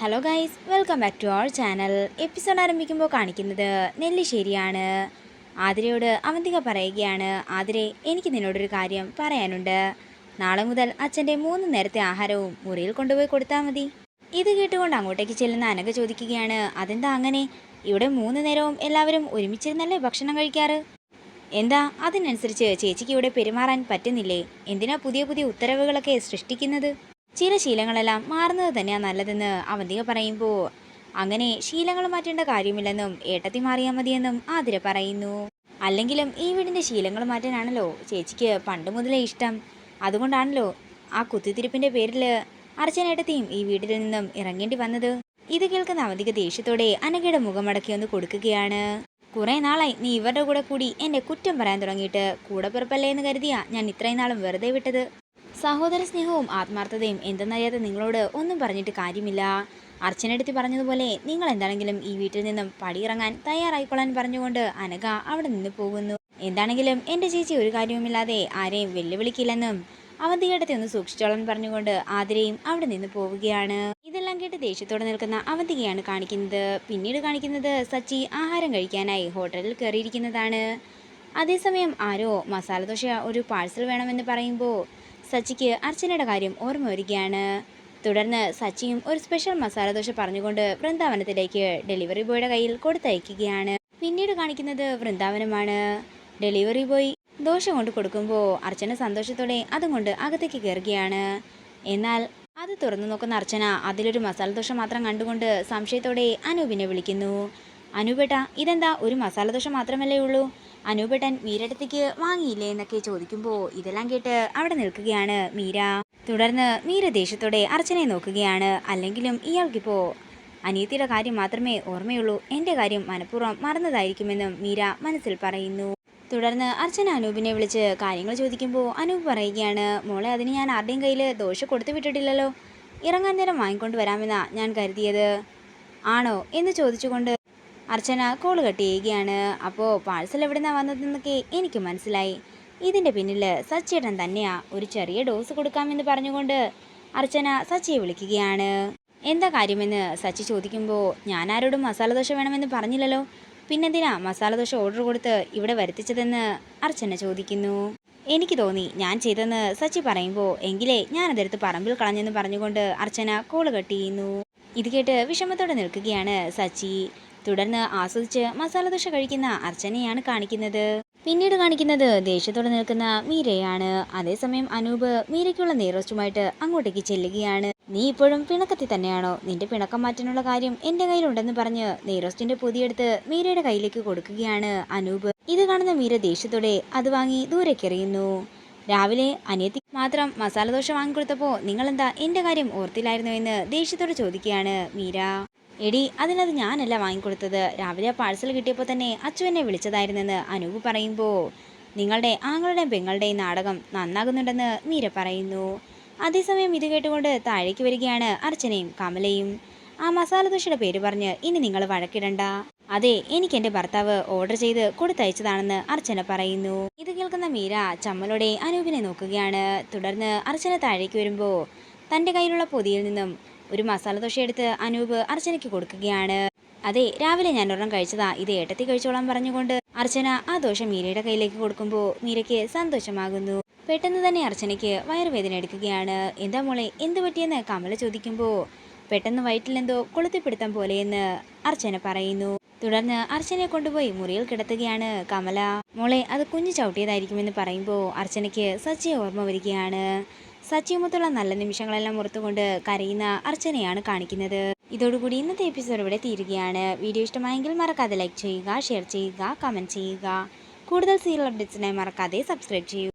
Hello guys, welcome back to our channel. Episode ആരംഭിക്കുമ്പോൾ കാണിക്കുന്നത് നെല്ലിശ്ശേരിയാണ്. ആതിരയോട് അവന്തിക പറയുകയാണ്, ആതിരെ, എനിക്ക് നിന്നോടൊരു കാര്യം പറയാനുണ്ട്. നാളെ മുതൽ അച്ഛൻ്റെ 3 നേരത്തെ ആഹാരവും മുറിയിൽ കൊണ്ടുപോയി കൊടുത്താൽ മതി. ഇത് കേട്ടുകൊണ്ട് അങ്ങോട്ടേക്ക് ചെല്ലുന്ന അനഘ ചോദിക്കുകയാണ്, അതെന്താ അങ്ങനെ? ഇവിടെ 3 നേരവും എല്ലാവരും ഒരുമിച്ചിരുന്നല്ലേ ഭക്ഷണം കഴിക്കാറ്? എന്താ അതിനനുസരിച്ച് ചേച്ചിക്ക് ഇവിടെ പെരുമാറാൻ പറ്റുന്നില്ലേ? എന്തിനാ പുതിയ പുതിയ ഉത്തരവുകളൊക്കെ സൃഷ്ടിക്കുന്നത്? ചില ശീലങ്ങളെല്ലാം മാറുന്നത് തന്നെയാണ് നല്ലതെന്ന് അവന്തിക പറയുമ്പോൾ, അങ്ങനെ ശീലങ്ങൾ മാറ്റേണ്ട കാര്യമില്ലെന്നും ഏട്ടത്തി മാറിയാൽ മതിയെന്നും ആതിര പറയുന്നു. അല്ലെങ്കിലും ഈ വീടിൻ്റെ ശീലങ്ങൾ മാറ്റാനാണല്ലോ ചേച്ചിക്ക് പണ്ട് മുതലേ ഇഷ്ടം. അതുകൊണ്ടാണല്ലോ ആ കുത്തിത്തിരിപ്പിൻ്റെ പേരിൽ അർച്ചനേട്ടത്തെയും ഈ വീട്ടിൽ നിന്നും ഇറങ്ങേണ്ടി വന്നത്. ഇത് കേൾക്കുന്ന അവന്തിക ദേഷ്യത്തോടെ അനഘയുടെ മുഖമടക്കി ഒന്ന് കൊടുക്കുകയാണ്. കുറേ നാളായി നീ ഇവരുടെ കൂടെ കൂടി എന്നെ കുറ്റം പറയാൻ തുടങ്ങിയിട്ട്. കൂടെ പിറപ്പല്ലേ എന്ന് കരുതിയാ ഞാൻ ഇത്രയും നാളും വെറുതെ വിട്ടത്. സഹോദര സ്നേഹവും ആത്മാർത്ഥതയും എന്തെന്നറിയാതെ നിങ്ങളോട് ഒന്നും പറഞ്ഞിട്ട് കാര്യമില്ല. അർച്ചനയെടുത്ത് പറഞ്ഞതുപോലെ നിങ്ങൾ എന്താണെങ്കിലും ഈ വീട്ടിൽ നിന്നും പടിയിറങ്ങാൻ തയ്യാറായിക്കൊള്ളാൻ പറഞ്ഞുകൊണ്ട് അനഘ അവിടെ നിന്ന് പോകുന്നു. എന്താണെങ്കിലും എൻ്റെ ചേച്ചി ഒരു കാര്യവുമില്ലാതെ ആരെയും വെല്ലുവിളിക്കില്ലെന്നും അവന്തികേട്ടത്തെ ഒന്ന് സൂക്ഷിച്ചോളാൻ പറഞ്ഞുകൊണ്ട് ആതിരയും അവിടെ നിന്ന് പോവുകയാണ്. ഇതെല്ലാം കേട്ട് ദേഷ്യത്തോടെ നിൽക്കുന്ന അവന്തികയാണ് കാണിക്കുന്നത്. പിന്നീട് കാണിക്കുന്നത് സച്ചി ആഹാരം കഴിക്കാനായി ഹോട്ടലിൽ കയറിയിരിക്കുന്നതാണ്. അതേസമയം ആരോ മസാലദോശ ഒരു പാഴ്സൽ വേണമെന്ന് പറയുമ്പോൾ സച്ചിക്ക് അർച്ചനയുടെ കാര്യം ഓർമ്മ വരികയാണ്. തുടർന്ന് സച്ചിയും ഒരു സ്പെഷ്യൽ മസാലദോശ പറഞ്ഞുകൊണ്ട് വൃന്ദാവനത്തിലേക്ക് ഡെലിവറി ബോയുടെ കയ്യിൽ കൊടുത്തയക്കുകയാണ്. പിന്നീട് കാണിക്കുന്നത് വൃന്ദാവനമാണ്. ഡെലിവറി ബോയ് ദോശ കൊണ്ട് കൊടുക്കുമ്പോൾ അർച്ചന സന്തോഷത്തോടെ അതും കൊണ്ട് അകത്തേക്ക് കയറുകയാണ്. എന്നാൽ അത് തുറന്നു നോക്കുന്ന അർച്ചന അതിലൊരു മസാലദോശ മാത്രം കണ്ടുകൊണ്ട് സംശയത്തോടെ അനൂപിനെ വിളിക്കുന്നു. അനൂപേട്ട, ഇതെന്താ ഒരു മസാലദോശ മാത്രമല്ലേ ഉള്ളൂ? അനൂപേട്ടൻ മീരടുത്തേക്ക് വാങ്ങിയില്ലേ എന്നൊക്കെ ചോദിക്കുമ്പോൾ ഇതെല്ലാം കേട്ട് അവിടെ നിൽക്കുകയാണ് മീര. തുടർന്ന് മീര ദേഷ്യത്തോടെ അർച്ചനയെ നോക്കുകയാണ്. അല്ലെങ്കിലും ഇയാൾക്കിപ്പോൾ അനിയത്തിയുടെ കാര്യം മാത്രമേ ഓർമ്മയുള്ളൂ, എൻ്റെ കാര്യം മനഃപൂർവ്വം മറന്നതായിരിക്കുമെന്നും മീര മനസ്സിൽ പറയുന്നു. തുടർന്ന് അർച്ചന അനൂപിനെ വിളിച്ച് കാര്യങ്ങൾ ചോദിക്കുമ്പോൾ അനൂപ് പറയുകയാണ്, മോളെ, അതിന് ഞാൻ ആരുടെയും കയ്യിൽ ദോശ കൊടുത്തു വിട്ടിട്ടില്ലല്ലോ. ഇറങ്ങാൻ നേരം വാങ്ങിക്കൊണ്ട് വരാമെന്നാ ഞാൻ കരുതിയത്. ആണോ എന്ന് ചോദിച്ചുകൊണ്ട് അർച്ചന കോള് കട്ട് ചെയ്യുകയാണ്. അപ്പോൾ പാഴ്സൽ എവിടുന്നാണ് വന്നതെന്നൊക്കെ എനിക്ക് മനസ്സിലായി. ഇതിൻ്റെ പിന്നിൽ സച്ചിയേട്ടൻ തന്നെയാ. ഒരു ചെറിയ ഡോസ് കൊടുക്കാമെന്ന് പറഞ്ഞുകൊണ്ട് അർച്ചന സച്ചിയെ വിളിക്കുകയാണ്. എന്താ കാര്യമെന്ന് സച്ചി ചോദിക്കുമ്പോൾ, ഞാൻ ആരോടും മസാലദോശ വേണമെന്ന് പറഞ്ഞില്ലല്ലോ, പിന്നെന്തിനാ മസാലദോശ ഓർഡർ കൊടുത്ത് ഇവിടെ വരുത്തിച്ചതെന്ന് അർച്ചന ചോദിക്കുന്നു. എനിക്ക് തോന്നി ഞാൻ ചെയ്തെന്ന് സച്ചി പറയുമ്പോൾ, എങ്കിലേ ഞാനതെടുത്ത് പറമ്പിൽ കളഞ്ഞെന്ന് പറഞ്ഞുകൊണ്ട് അർച്ചന കോള് കട്ട് ചെയ്യുന്നു. ഇത് കേട്ട് വിഷമത്തോടെ നിൽക്കുകയാണ് സച്ചി. തുടർന്ന് ആസ്വദിച്ച് മസാലദോശ കഴിക്കുന്ന അർച്ചനയാണ് കാണിക്കുന്നത്. പിന്നീട് കാണിക്കുന്നത് ദേഷ്യത്തോടെ നിൽക്കുന്ന മീരയാണ്. അതേസമയം അനൂപ് മീരയ്ക്കുള്ള നെയ്റോസ്റ്റുമായിട്ട് അങ്ങോട്ടേക്ക് ചെല്ലുകയാണ്. നീ ഇപ്പോഴും പിണക്കത്തിൽ തന്നെയാണോ? നിന്റെ പിണക്കം മാറ്റാനുള്ള കാര്യം എൻ്റെ കയ്യിലുണ്ടെന്ന് പറഞ്ഞ് നെയ്റോസ്റ്റിന്റെ പൊതിയെടുത്ത് മീരയുടെ കയ്യിലേക്ക് കൊടുക്കുകയാണ് അനൂപ്. ഇത് കാണുന്ന മീര ദേഷ്യത്തോടെ അത് വാങ്ങി ദൂരേക്കെറിയുന്നു. രാവിലെ അനിയത്തി മാത്രം മസാലദോശ വാങ്ങിക്കൊടുത്തപ്പോൾ നിങ്ങളെന്താ എൻ്റെ കാര്യം ഓർത്തില്ലായിരുന്നു എന്ന് ദേഷ്യത്തോടെ ചോദിക്കുകയാണ് മീര. എടി, അതിനത് ഞാനല്ല വാങ്ങിക്കൊടുത്തത്. രാവിലെ പാഴ്സൽ കിട്ടിയപ്പോൾ തന്നെ അച്ചു എന്നെ വിളിച്ചതായിരുന്നെന്ന് അനൂപ് പറയുമ്പോൾ, നിങ്ങളുടെ ആങ്ങളുടെയും പെങ്ങളുടെയും നാടകം നന്നാകുന്നുണ്ടെന്ന് മീര പറയുന്നു. അതേസമയം ഇത് കേട്ടുകൊണ്ട് താഴേക്ക് വരികയാണ് അർച്ചനയും കമലയും. ആ മസാലദോശയുടെ പേര് പറഞ്ഞ് ഇനി നിങ്ങൾ വഴക്കിടണ്ട. അതെ, എനിക്ക് എൻ്റെ ഭർത്താവ് ഓർഡർ ചെയ്ത് കൊടുത്തയച്ചതാണെന്ന് അർച്ചന പറയുന്നു. ഇത് കേൾക്കുന്ന മീര ചമ്മലോടെ അനൂപിനെ നോക്കുകയാണ്. തുടർന്ന് അർച്ചന താഴേക്ക് വരുമ്പോൾ തൻ്റെ കയ്യിലുള്ള പൊതിയിൽ നിന്നും ഒരു മസാലദോശ എടുത്ത് അനൂപ് അർച്ചനയ്ക്ക് കൊടുക്കുകയാണ്. അതെ, രാവിലെ ഞാൻ ഒരെണ്ണം കഴിച്ചതാ, ഇത് ഏട്ടത്തി കഴിച്ചോളാൻ പറഞ്ഞുകൊണ്ട് അർച്ചന ആ ദോശ മീരയുടെ കയ്യിലേക്ക് കൊടുക്കുമ്പോൾ മീരയ്ക്ക് സന്തോഷമാകുന്നു. പെട്ടെന്ന് തന്നെ അർച്ചനയ്ക്ക് വയറുവേദന എടുക്കുകയാണ്. എന്താ മോളെ, എന്ത് പറ്റിയെന്ന് കമല ചോദിക്കുമ്പോൾ, പെട്ടെന്ന് വയറ്റിലെന്തോ കൊളുത്തിപ്പിടുത്തം പോലെയെന്ന് അർച്ചന പറയുന്നു. തുടർന്ന് അർച്ചനയെ കൊണ്ടുപോയി മുറിയിൽ കിടത്തുകയാണ് കമല. മോളെ, അത് കുഞ്ഞു ചവിട്ടിയതായിരിക്കുമെന്ന് പറയുമ്പോൾ അർച്ചനയ്ക്ക് സച്ചിയെ ഓർമ്മ വരികയാണ്. സച്ചിയുമൊത്തുള്ള നല്ല നിമിഷങ്ങളെല്ലാം ഓർത്തുകൊണ്ട് കരയുന്ന അർച്ചനയാണ് കാണിക്കുന്നത്. ഇതോടുകൂടി ഇന്നത്തെ എപ്പിസോഡ് ഇവിടെ തീരുകയാണ്. വീഡിയോ ഇഷ്ടമായെങ്കിൽ മറക്കാതെ ലൈക്ക് ചെയ്യുക, ഷെയർ ചെയ്യുക, കമൻറ്റ് ചെയ്യുക. കൂടുതൽ സീരിയൽ അപ്ഡേറ്റ്സിനായി മറക്കാതെ സബ്സ്ക്രൈബ് ചെയ്യുക.